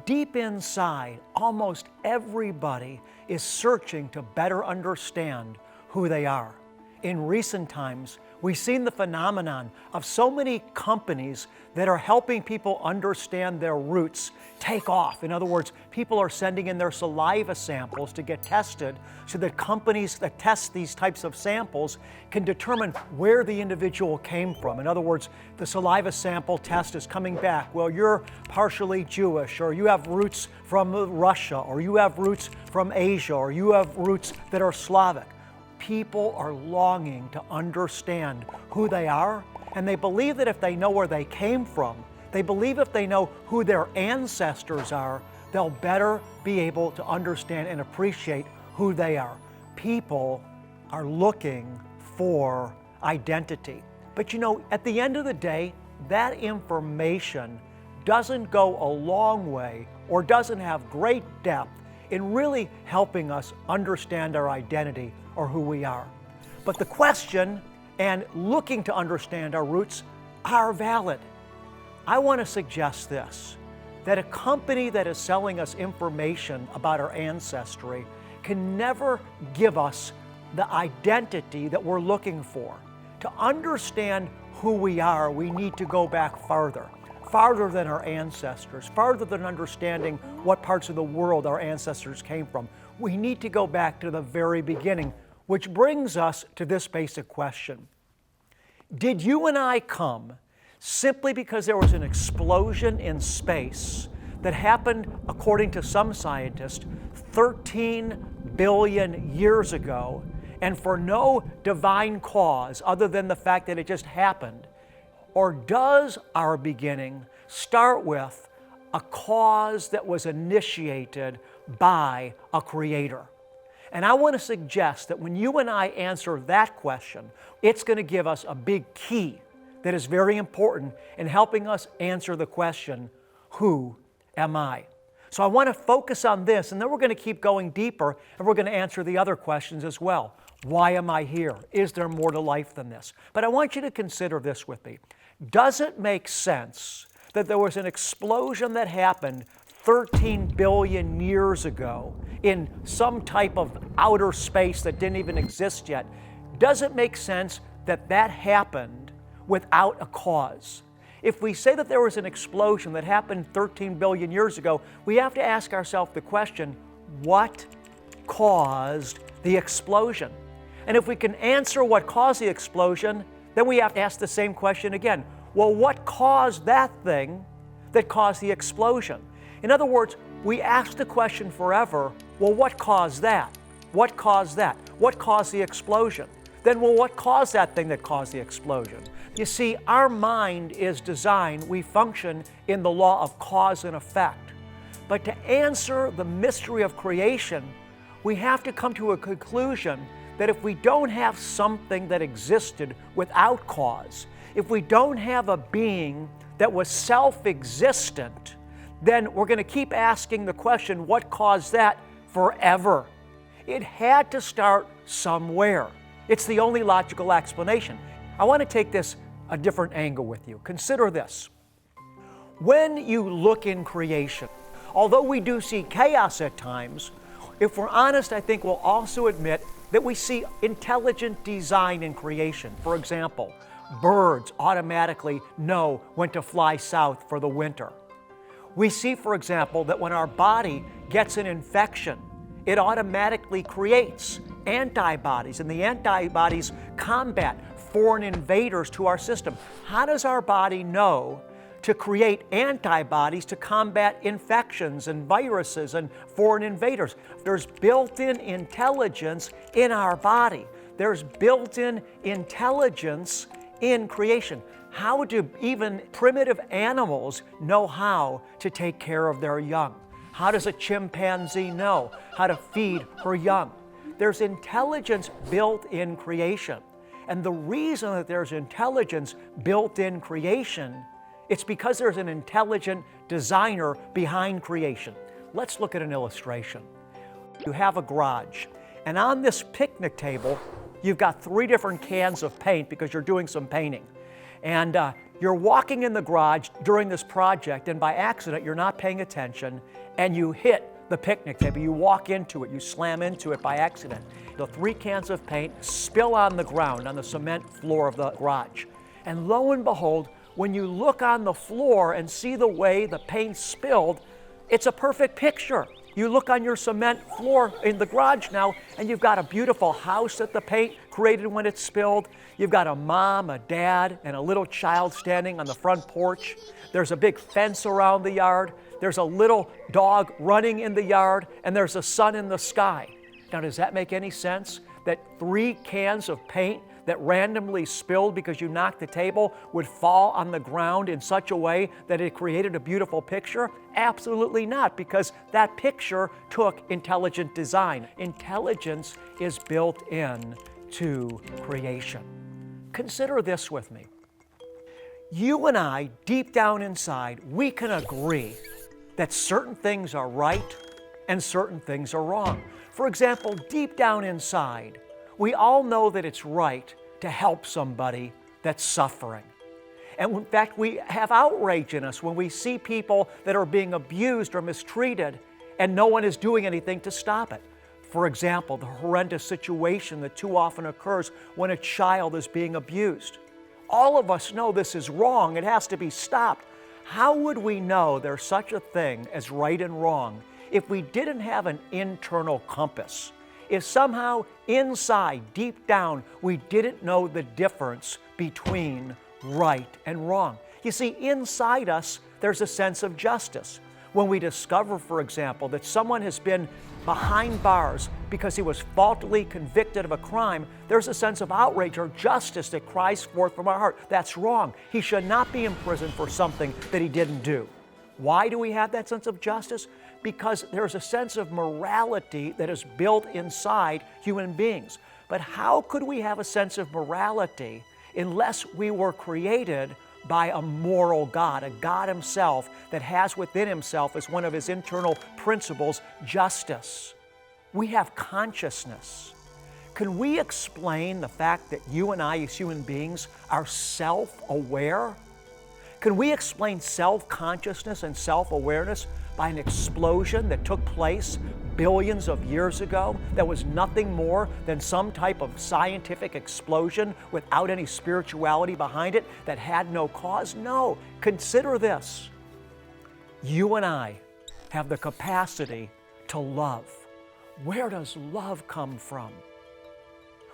Deep inside, almost everybody is searching to better understand who they are. In recent times, we've seen the phenomenon of so many companies that are helping people understand their roots take off. In other words, people are sending in their saliva samples to get tested so that companies that test these types of samples can determine where the individual came from. In other words, the saliva sample test is coming back, well, you're partially Jewish, or you have roots from Russia, or you have roots from Asia, or you have roots that are Slavic. People are longing to understand who they are, and they believe that if they know where they came from, they believe if they know who their ancestors are, they'll better be able to understand and appreciate who they are. People are looking for identity. But you know, at the end of the day, that information doesn't go a long way or doesn't have great depth in really helping us understand our identity or who we are. But the question and looking to understand our roots are valid. I want to suggest this, that a company that is selling us information about our ancestry can never give us the identity that we're looking for. To understand who we are, we need to go back farther than our ancestors, farther than understanding what parts of the world our ancestors came from. We need to go back to the very beginning, which brings us to this basic question. Did you and I come simply because there was an explosion in space that happened, according to some scientists, 13 billion years ago, and for no divine cause other than the fact that it just happened? Or does our beginning start with a cause that was initiated by a creator? And I want to suggest that when you and I answer that question, it's going to give us a big key that is very important in helping us answer the question, who am I? So I want to focus on this, and then we're going to keep going deeper, and we're going to answer the other questions as well. Why am I here? Is there more to life than this? But I want you to consider this with me. Does it make sense that there was an explosion that happened 13 billion years ago in some type of outer space that didn't even exist yet? Does it make sense that that happened without a cause? If we say that there was an explosion that happened 13 billion years ago, we have to ask ourselves the question, what caused the explosion? And if we can answer what caused the explosion, then we have to ask the same question again. Well, what caused that thing that caused the explosion? In other words, we ask the question forever, well, what caused that? What caused that? What caused the explosion? Then, well, what caused that thing that caused the explosion? You see, our mind is designed, we function in the law of cause and effect. But to answer the mystery of creation, we have to come to a conclusion that if we don't have something that existed without cause, if we don't have a being that was self-existent, then we're going to keep asking the question, what caused that, forever? It had to start somewhere. It's the only logical explanation. I want to take this a different angle with you. Consider this. When you look in creation, although we do see chaos at times, if we're honest, I think we'll also admit that we see intelligent design in creation. For example, birds automatically know when to fly south for the winter. We see, for example, that when our body gets an infection, it automatically creates antibodies, and the antibodies combat foreign invaders to our system. How does our body know to create antibodies to combat infections and viruses and foreign invaders? There's built-in intelligence in our body. There's built-in intelligence in creation. How do even primitive animals know how to take care of their young? How does a chimpanzee know how to feed her young? There's intelligence built in creation. And the reason that there's intelligence built in creation, it's because there's an intelligent designer behind creation. Let's look at an illustration. You have a garage, and on this picnic table, you've got 3 different cans of paint because you're doing some painting. And You're walking in the garage during this project, and by accident, you're not paying attention, and you hit the picnic table. You walk into it, you slam into it by accident. The 3 cans of paint spill on the ground, on the cement floor of the garage. And lo and behold, when you look on the floor and see the way the paint spilled, it's a perfect picture. You look on your cement floor in the garage now, and you've got a beautiful house that the paint created when it spilled. You've got a mom, a dad, and a little child standing on the front porch. There's a big fence around the yard. There's a little dog running in the yard, and there's a sun in the sky. Now, does that make any sense? That 3 cans of paint that randomly spilled because you knocked the table would fall on the ground in such a way that it created a beautiful picture? Absolutely not, because that picture took intelligent design. Intelligence is built in to creation. Consider this with me. You and I, deep down inside, we can agree that certain things are right and certain things are wrong. For example, deep down inside, we all know that it's right to help somebody that's suffering. And in fact, we have outrage in us when we see people that are being abused or mistreated and no one is doing anything to stop it. For example, the horrendous situation that too often occurs when a child is being abused. All of us know this is wrong. It has to be stopped. How would we know there's such a thing as right and wrong if we didn't have an internal compass? If somehow inside, deep down, we didn't know the difference between right and wrong. You see, inside us, there's a sense of justice. When we discover, for example, that someone has been behind bars because he was faultily convicted of a crime, there's a sense of outrage or justice that cries forth from our heart. That's wrong. He should not be in prison for something that he didn't do. Why do we have that sense of justice? Because there's a sense of morality that is built inside human beings. But how could we have a sense of morality unless we were created by a moral God, a God Himself that has within Himself as one of His internal principles, justice? We have consciousness. Can we explain the fact that you and I as human beings are self-aware? Can we explain self-consciousness and self-awareness by an explosion that took place billions of years ago that was nothing more than some type of scientific explosion without any spirituality behind it that had no cause? No. Consider this. You and I have the capacity to love. Where does love come from?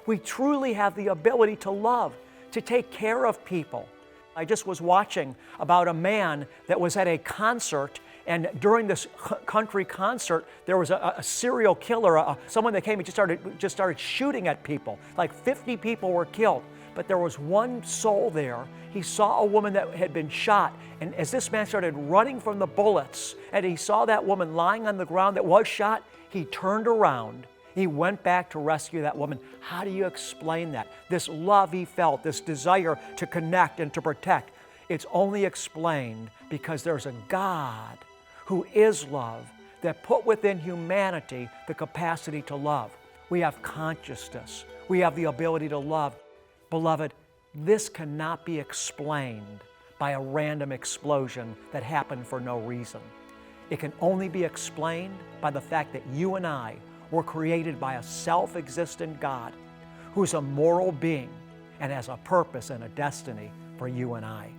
We truly have the ability to love, to take care of people. I just was watching about a man that was at a concert, and during this country concert, there was a serial killer, someone that came and just started shooting at people. Like 50 people were killed, but there was one soul there. He saw a woman that had been shot, and as this man started running from the bullets, and he saw that woman lying on the ground that was shot, he turned around. He went back to rescue that woman. How do you explain that? This love he felt, this desire to connect and to protect, it's only explained because there's a God who is love that put within humanity the capacity to love. We have consciousness. We have the ability to love. Beloved, this cannot be explained by a random explosion that happened for no reason. It can only be explained by the fact that you and I were created by a self-existent God who's a moral being and has a purpose and a destiny for you and I.